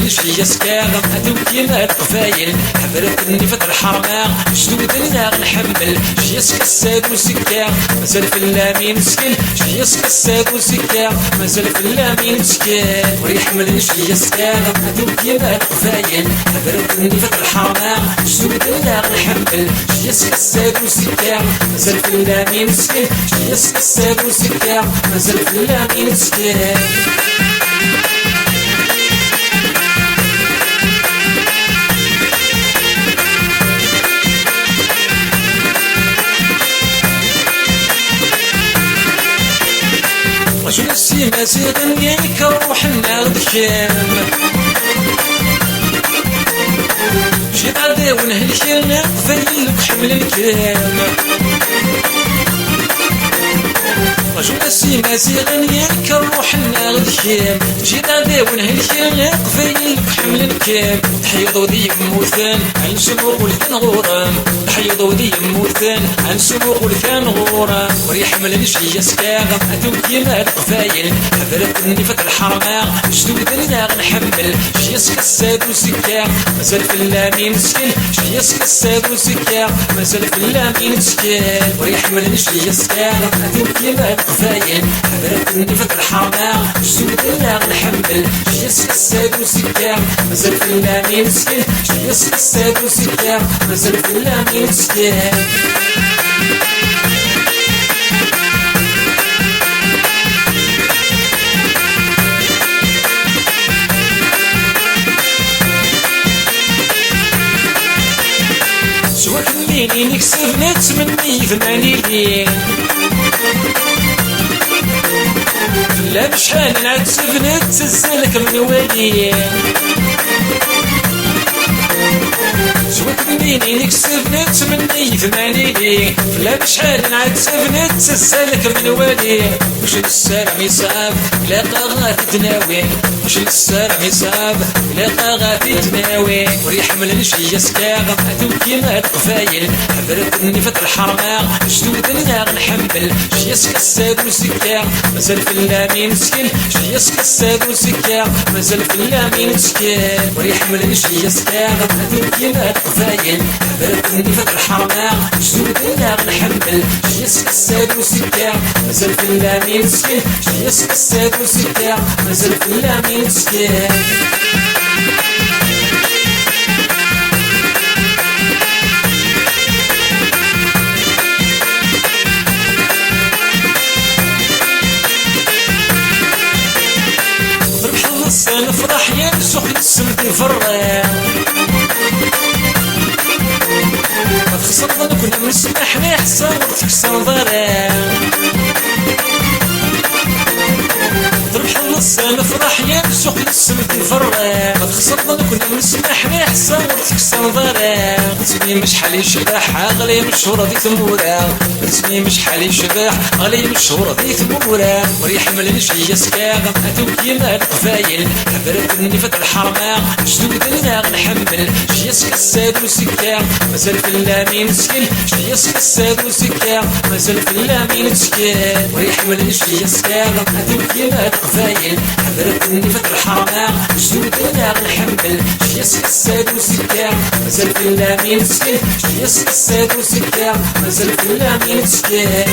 شي سكاغ هادو كيما القفايل حبرتني فتح الحرمة جدود الناغ نحمل شي سكساد وسكاغ مازال في اللامين سكن شي سكساد وسكاغ مازال في اللامين سكن ويحمل شي سكاغ هادو كيما القفايل حبرتني فتح الحرمة جدود الناغ نحمل شي سكساد وسكاغ مازال في اللامين سكن شي سكساد وسكاغ مازال في اللامين سكن رجل السيما سيغني كروح النار دكام شي غادي ونهلكي فيلك حمل الكام رجل السيما سيغني كروح النار دكام شي غادي ونهلكي فيلك حمل الكام تحيض ودي موثان عن سموق ولكان غورام تحيض ودي موثان عن سموق ولكان غورام ويحمل شي سكاغ هادو كيما القفايل حبرتني فتح الحرمة جدود الناغ نحمل شي سكساد وسكاغ مازال في اللامين سكن شي سكساد وسكاغ مازال في اللامين سكن ويحمل شي سكاغ هادو كيما القفايل حبرتني فتح الحرمة جدود الناغ نحمل شي سكساد وسكاغ مازال في اللامين سكن شي سكساد وسكاغ مازال في اللامين سكن مني نكسب نتمني ثماني لين لا بشحال نعتسب نتسلك من والين شوك مني نكسب نتمني ثماني لين لا بشحال نعتسب نتسلك من والين وش السلام يصاب لا غادي تناوي وش السلام يصاب لا غادي تناوي ويحمل شي سكاغ هادو كيما القفايل حبرتني فتح الحرمة جدود الناغ نحمل شي سكساد وسكاغ مازال في اللامين سكن شي سكساد وسكاغ مازال في اللامين سكن ويحمل شي سكاغ هادو كيما القفايل حبرتني فتح الحرمة جدود الناغ نحمل شي سكساد وسكاغ مازال في اللامين سكن شي سكساد وسكاغ مازال في اللامين سكن نفرح ينسخ السمت الفران ما تخسر ظنك كنا نسمح نحسن وقتك صنظران تربح النص نفرح ينسخ السمت الفران ما تخسر ظنك كنا نسمح نحسن وقتك صنظران رسمي مش حالي شباح غلي مشهورة دي ثمورة رسمي مش حالي شباح غلي مشهورة دي ثمورة ويحمل شي سكاغ هادو كيما القفايل حبرتني فتح الحرمة جدود الناغ نحمل شي سكساد وسكاغ مازال في اللامين سكن شي سكساد وسكاغ مازال في اللامين سكن ويحمل شي سكاغ هادو كيما القفايل حبرتني فتح الحرمة جدود الناغ نحمل شي سكساد وسكاغ مازال في اللامين سكن شي سكساد وسكاغ مازال في اللامين سكن